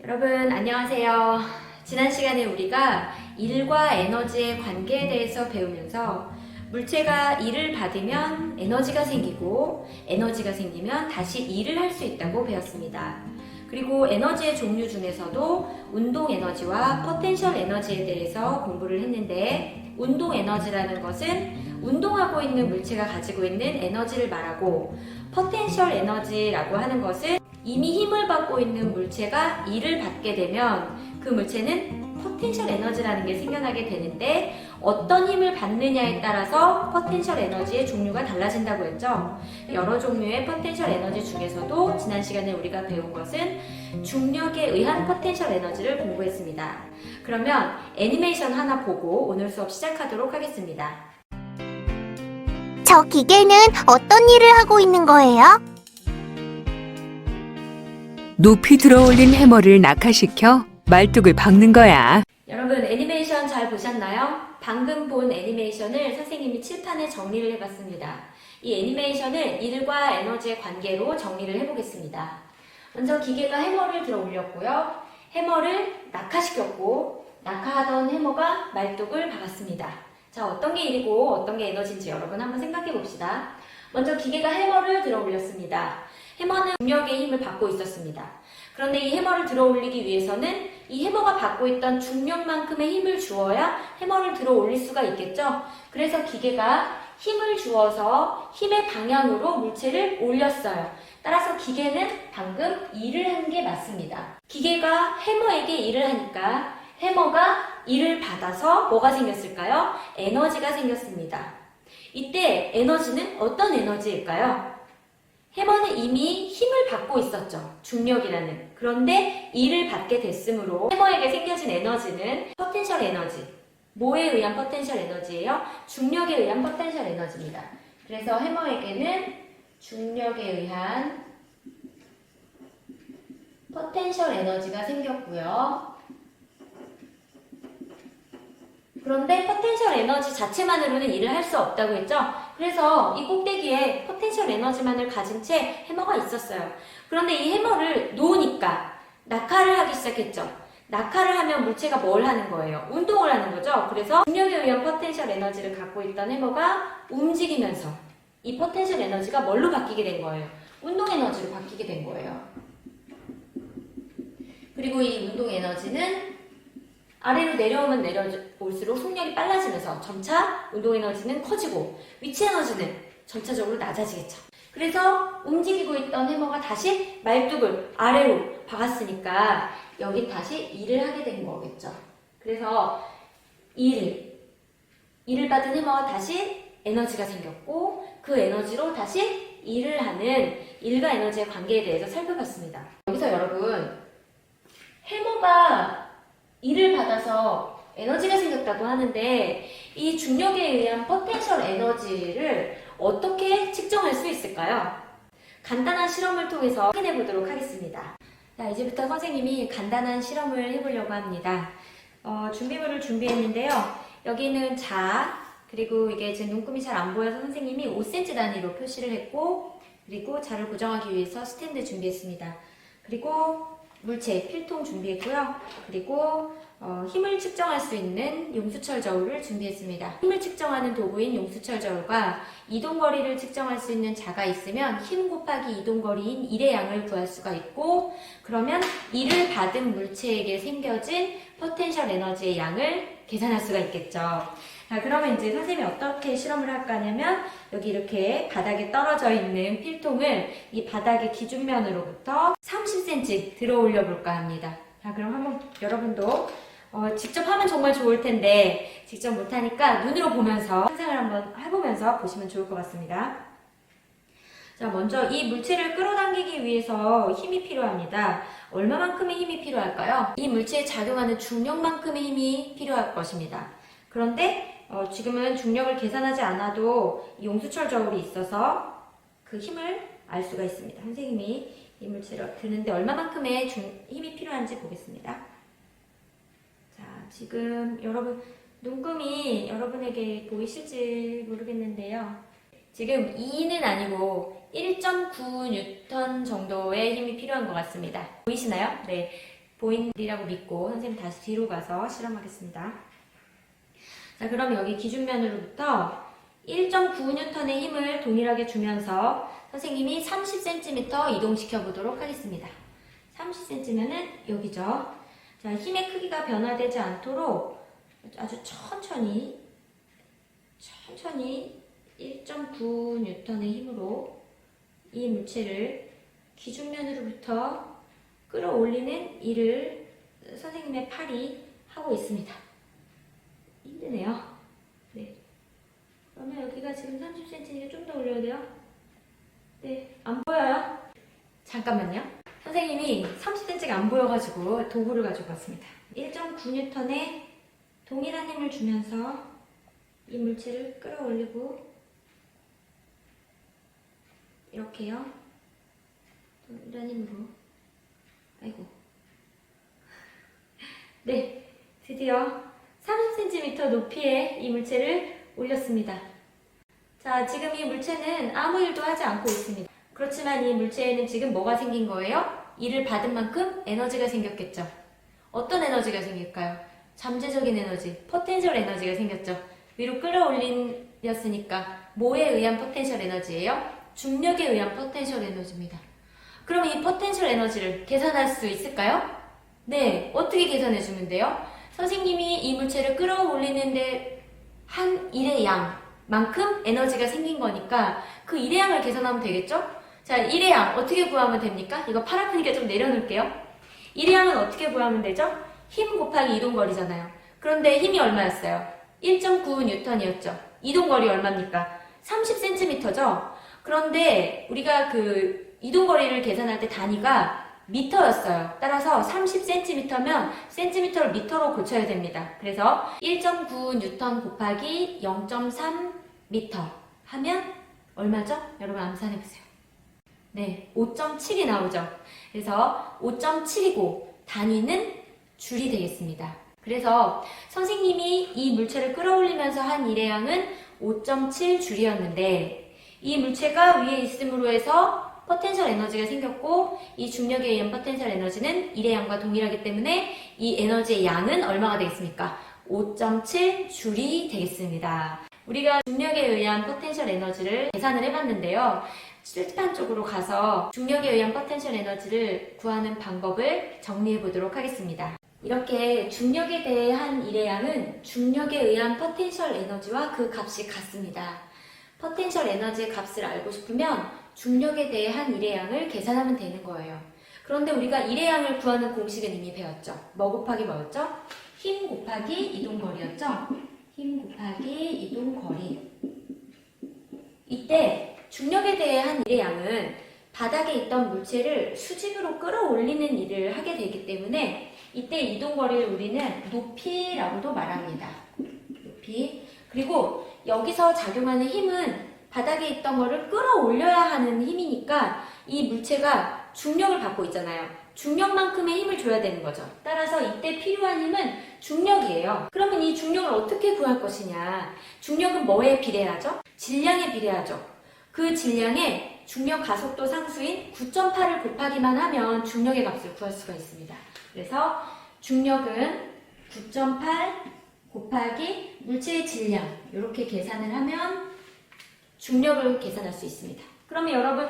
여러분 안녕하세요. 지난 시간에 우리가 일과 에너지의 관계에 대해서 배우면서 물체가 일을 받으면 에너지가 생기고 에너지가 생기면 다시 일을 할 수 있다고 배웠습니다. 그리고 에너지의 종류 중에서도 운동 에너지와 포텐셜 에너지에 대해서 공부를 했는데, 운동 에너지라는 것은 운동하고 있는 물체가 가지고 있는 에너지를 말하고, 포텐셜 에너지라고 하는 것은 이미 힘을 받고 있는 물체가 일을 받게 되면 그 물체는 포텐셜 에너지라는 게 생겨나게 되는데, 어떤 힘을 받느냐에 따라서 포텐셜 에너지의 종류가 달라진다고 했죠. 여러 종류의 포텐셜 에너지 중에서도 지난 시간에 우리가 배운 것은 중력에 의한 포텐셜 에너지를 공부했습니다. 그러면 애니메이션 하나 보고 오늘 수업 시작하도록 하겠습니다. 저 기계는 어떤 일을 하고 있는 거예요? 높이 들어올린 해머를 낙하시켜 말뚝을 박는 거야. 여러분 애니메이션 잘 보셨나요? 방금 본 애니메이션을 선생님이 칠판에 정리를 해봤습니다. 이 애니메이션을 일과 에너지의 관계로 정리를 해보겠습니다. 먼저 기계가 해머를 들어 올렸고요. 해머를 낙하시켰고, 낙하하던 해머가 말뚝을 박았습니다. 자, 어떤 게 일이고 어떤 게 에너지인지 여러분 한번 생각해 봅시다. 먼저 기계가 해머를 들어 올렸습니다. 해머는 중력의 힘을 받고 있었습니다. 그런데 이 해머를 들어 올리기 위해서는 이 해머가 받고 있던 중력만큼의 힘을 주어야 해머를 들어 올릴 수가 있겠죠. 그래서 기계가 힘을 주어서 힘의 방향으로 물체를 올렸어요. 따라서 기계는 방금 일을 한 게 맞습니다. 기계가 해머에게 일을 하니까 해머가 일을 받아서 뭐가 생겼을까요? 에너지가 생겼습니다. 이때 에너지는 어떤 에너지일까요? 해머는 이미 힘을 받고 있었죠. 중력이라는. 그런데 일을 받게 됐으므로 해머에게 생겨진 에너지는 포텐셜 에너지. 뭐에 의한 포텐셜 에너지예요? 중력에 의한 포텐셜 에너지입니다. 그래서 해머에게는 중력에 의한 포텐셜 에너지가 생겼고요. 그런데 포텐셜 에너지 자체만으로는 일을 할 수 없다고 했죠? 그래서 이 꼭대기에 포텐셜 에너지만을 가진 채 해머가 있었어요. 그런데 이 해머를 놓으니까 낙하를 하기 시작했죠. 낙하를 하면 물체가 뭘 하는 거예요? 운동을 하는 거죠. 그래서 중력에 의한 포텐셜 에너지를 갖고 있던 해머가 움직이면서 이 포텐셜 에너지가 뭘로 바뀌게 된 거예요? 운동 에너지로 바뀌게 된 거예요. 그리고 이 운동 에너지는 아래로 내려오면 내려올수록 속력이 빨라지면서 점차 운동 에너지는 커지고 위치 에너지는 점차적으로 낮아지겠죠. 그래서 움직이고 있던 해머가 다시 말뚝을 아래로 박았으니까 여기 다시 일을 하게 된 거겠죠. 그래서 일을 받은 해머가 다시 에너지가 생겼고, 그 에너지로 다시 일을 하는 일과 에너지의 관계에 대해서 살펴봤습니다. 여기서 여러분, 해머가 일을 받아서 에너지가 생겼다고 하는데, 이 중력에 의한 포텐셜 에너지를 어떻게 측정할 수 있을까요? 간단한 실험을 통해서 확인해 보도록 하겠습니다. 자, 이제부터 선생님이 간단한 실험을 해보려고 합니다. 준비물을 준비했는데요. 여기는 자, 그리고 이게 제 눈금이 잘 안 보여서 선생님이 5cm 단위로 표시를 했고, 그리고 자를 고정하기 위해서 스탠드 준비했습니다. 그리고 물체, 필통 준비했고요. 그리고 힘을 측정할 수 있는 용수철 저울을 준비했습니다. 힘을 측정하는 도구인 용수철 저울과 이동거리를 측정할 수 있는 자가 있으면 힘 곱하기 이동거리인 1의 양을 구할 수가 있고, 그러면 이를 받은 물체에게 생겨진 포텐셜 에너지의 양을 계산할 수가 있겠죠. 자, 그러면 이제 선생님이 어떻게 실험을 할까 하냐면, 여기 이렇게 바닥에 떨어져 있는 필통을 이 바닥의 기준면으로부터 30cm 들어 올려 볼까 합니다. 자, 그럼 한번 여러분도 직접 하면 정말 좋을 텐데 직접 못하니까 눈으로 보면서 상상을 한번 해보면서 보시면 좋을 것 같습니다. 자, 먼저 이 물체를 끌어당기기 위해서 힘이 필요합니다. 얼마만큼의 힘이 필요할까요? 이 물체에 작용하는 중력만큼의 힘이 필요할 것입니다. 그런데 지금은 중력을 계산하지 않아도 용수철 저울이 있어서 그 힘을 알 수가 있습니다. 선생님이 이 물체를 드는데 얼마만큼의 힘이 필요한지 보겠습니다. 자, 지금 여러분 눈금이 여러분에게 보이실지 모르겠는데요. 지금 2는 아니고 1.9N 정도의 힘이 필요한 것 같습니다. 보이시나요? 네. 보인이라고 믿고 선생님 다시 뒤로 가서 실험하겠습니다. 자, 그럼 여기 기준면으로부터 1.9N의 힘을 동일하게 주면서 선생님이 30cm 이동시켜 보도록 하겠습니다. 30cm면은 여기죠. 자, 힘의 크기가 변화되지 않도록 아주 천천히 1.9N의 힘으로 이 물체를 기준면으로부터 끌어올리는 일을 선생님의 팔이 하고 있습니다. 힘드네요. 네. 그러면 여기가 지금 30cm니까 좀 더 올려야 돼요. 네, 안 보여요? 잠깐만요. 선생님이 30cm가 안 보여가지고 도구를 가지고 왔습니다. 1.9N의 동일한 힘을 주면서 이 물체를 끌어올리고 이렇게요. 동일한 힘으로. 아이고. 네, 드디어 30cm 높이의 이 물체를 올렸습니다. 자, 지금 이 물체는 아무 일도 하지 않고 있습니다. 그렇지만 이 물체에는 지금 뭐가 생긴 거예요? 이를 받은 만큼 에너지가 생겼겠죠. 어떤 에너지가 생길까요? 잠재적인 에너지, 포텐셜 에너지가 생겼죠. 위로 끌어올렸으니까 뭐에 의한 포텐셜 에너지예요? 중력에 의한 포텐셜 에너지입니다. 그럼 이 포텐셜 에너지를 계산할 수 있을까요? 네, 어떻게 계산해 주면 돼요? 선생님이 이 물체를 끌어올리는데 한 일의 양만큼 에너지가 생긴 거니까 그 일의 양을 계산하면 되겠죠? 자, 일의 양 어떻게 구하면 됩니까? 이거 팔 아프니까 좀 내려놓을게요. 일의 양은 어떻게 구하면 되죠? 힘 곱하기 이동거리잖아요. 그런데 힘이 얼마였어요? 1.9N이었죠. 이동거리 얼마입니까? 30cm죠? 그런데 우리가 그 이동거리를 계산할 때 단위가 미터였어요. 따라서 30cm면 cm를 미터로 고쳐야 됩니다. 그래서 1.9N 곱하기 0.3m 하면 얼마죠? 여러분 암산해보세요. 네, 5.7이 나오죠. 그래서 5.7이고 단위는 줄이 되겠습니다. 그래서 선생님이 이 물체를 끌어올리면서 한 일의 양은 5.7 줄이었는데 이 물체가 위에 있음으로 해서 포텐셜 에너지가 생겼고 이 중력에 의한 포텐셜 에너지는 일의 양과 동일하기 때문에 이 에너지의 양은 얼마가 되겠습니까? 5.7 줄이 되겠습니다. 우리가 중력에 의한 포텐셜 에너지를 계산을 해봤는데요. 칠판 쪽으로 가서 중력에 의한 포텐셜 에너지를 구하는 방법을 정리해 보도록 하겠습니다. 이렇게 중력에 대한 일의 양은 중력에 의한 포텐셜 에너지와 그 값이 같습니다. 포텐셜 에너지의 값을 알고 싶으면 중력에 대한 일의 양을 계산하면 되는 거예요. 그런데 우리가 일의 양을 구하는 공식은 이미 배웠죠. 뭐 곱하기 뭐였죠? 힘 곱하기 이동거리였죠? 힘 곱하기 이동거리. 이때 중력에 대한 일의 양은 바닥에 있던 물체를 수직으로 끌어올리는 일을 하게 되기 때문에 이때 이동거리를 우리는 높이라고도 말합니다. 높이. 그리고 여기서 작용하는 힘은 바닥에 있던 거를 끌어올려야 하는 힘이니까 이 물체가 중력을 받고 있잖아요. 중력만큼의 힘을 줘야 되는 거죠. 따라서 이때 필요한 힘은 중력이에요. 그러면 이 중력을 어떻게 구할 것이냐? 중력은 뭐에 비례하죠? 질량에 비례하죠. 그 질량에 중력 가속도 상수인 9.8을 곱하기만 하면 중력의 값을 구할 수가 있습니다. 그래서 중력은 9.8 곱하기 물체의 질량 이렇게 계산을 하면 중력을 계산할 수 있습니다. 그러면 여러분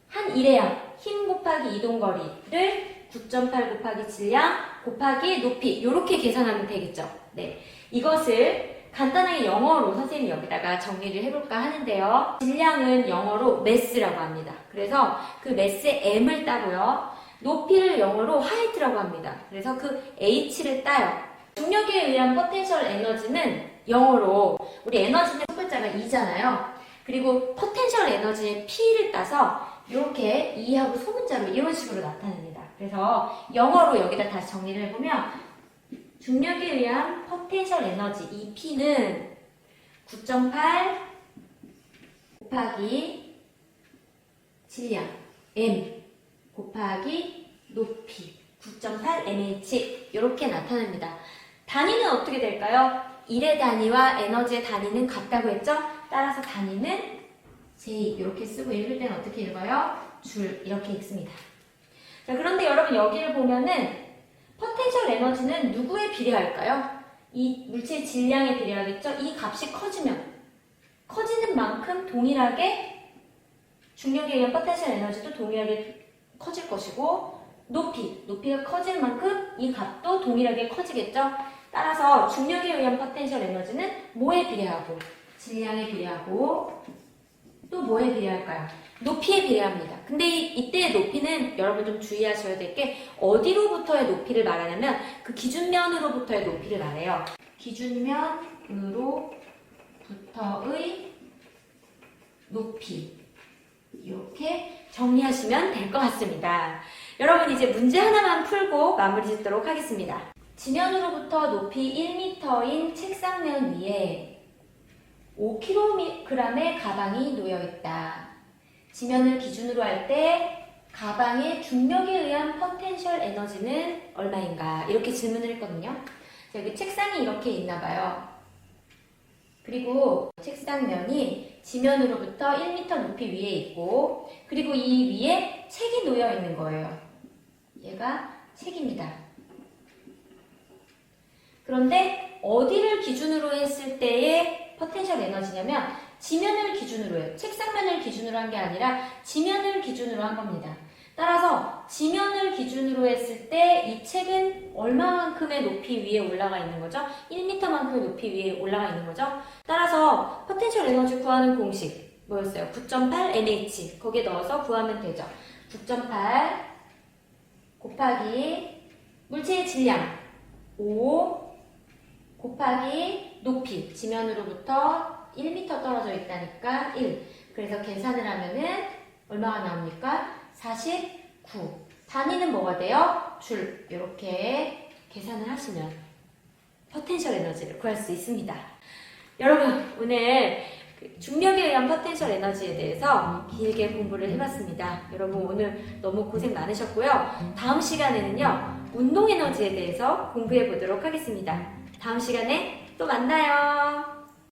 한 일의 양, 힘 곱하기 이동거리를 9.8 곱하기 질량 곱하기 높이 이렇게 계산하면 되겠죠. 네, 이것을 간단하게 영어로 선생님이 여기다가 정리를 해볼까 하는데요. 질량은 영어로 mass라고 합니다. 그래서 그 mass의 m을 따고요. 높이를 영어로 height라고 합니다. 그래서 그 h를 따요. 중력에 의한 포텐셜 에너지는 영어로 우리 에너지는 첫 글자가 E잖아요. 그리고 포텐셜 에너지의 P를 따서 이렇게 E하고 소문자로 이런 식으로 나타냅니다. 그래서 영어로 여기다 다시 정리를 해보면 중력에 의한 포텐셜 에너지 이 P는 9.8 곱하기 질량 M 곱하기 높이 9.8 mH 이렇게 나타납니다. 단위는 어떻게 될까요? 일의 단위와 에너지의 단위는 같다고 했죠? 따라서 단위는 J 이렇게 쓰고 읽을 때는 어떻게 읽어요? 줄 이렇게 읽습니다. 자, 그런데 여러분 여기를 보면은 에너지는 누구에 비례할까요? 이 물체의 질량에 비례하겠죠? 이 값이 커지는 만큼 동일하게 중력에 의한 포텐셜 에너지도 동일하게 커질 것이고, 높이가 커질 만큼 이 값도 동일하게 커지겠죠? 따라서 중력에 의한 포텐셜 에너지는 뭐에 비례하고, 질량에 비례하고, 또 뭐에 비례할까요? 높이에 비례합니다. 근데 이때의 높이는 여러분 좀 주의하셔야 될 게, 어디로부터의 높이를 말하냐면 그 기준면으로부터의 높이를 말해요. 기준면으로부터의 높이, 이렇게 정리하시면 될 것 같습니다. 여러분, 이제 문제 하나만 풀고 마무리 짓도록 하겠습니다. 지면으로부터 높이 1m인 책상면 위에 5kg의 가방이 놓여 있다. 지면을 기준으로 할 때 가방의 중력에 의한 포텐셜 에너지는 얼마인가? 이렇게 질문을 했거든요. 자, 여기 책상이 이렇게 있나 봐요. 그리고 책상면이 지면으로부터 1m 높이 위에 있고, 그리고 이 위에 책이 놓여 있는 거예요. 얘가 책입니다. 그런데 어디를 기준으로 했을 때의 포텐셜 에너지냐면 지면을 기준으로 해요. 책상면을 기준으로 한 게 아니라 지면을 기준으로 한 겁니다. 따라서 지면을 기준으로 했을 때 이 책은 얼마만큼의 높이 위에 올라가 있는 거죠? 1m만큼의 높이 위에 올라가 있는 거죠? 따라서 포텐셜 에너지 구하는 공식 뭐였어요? 9.8 mH 거기에 넣어서 구하면 되죠. 9.8 곱하기 물체의 질량 5 곱하기 높이, 지면으로부터 1m 떨어져 있다니까 1. 그래서 계산을 하면은 얼마가 나옵니까? 49. 단위는 뭐가 돼요? 줄. 이렇게 계산을 하시면 포텐셜 에너지를 구할 수 있습니다. 여러분, 오늘 중력에 의한 포텐셜 에너지에 대해서 길게 공부를 해봤습니다. 여러분, 오늘 너무 고생 많으셨고요. 다음 시간에는요, 운동 에너지에 대해서 공부해 보도록 하겠습니다. 다음 시간에 또 만나요.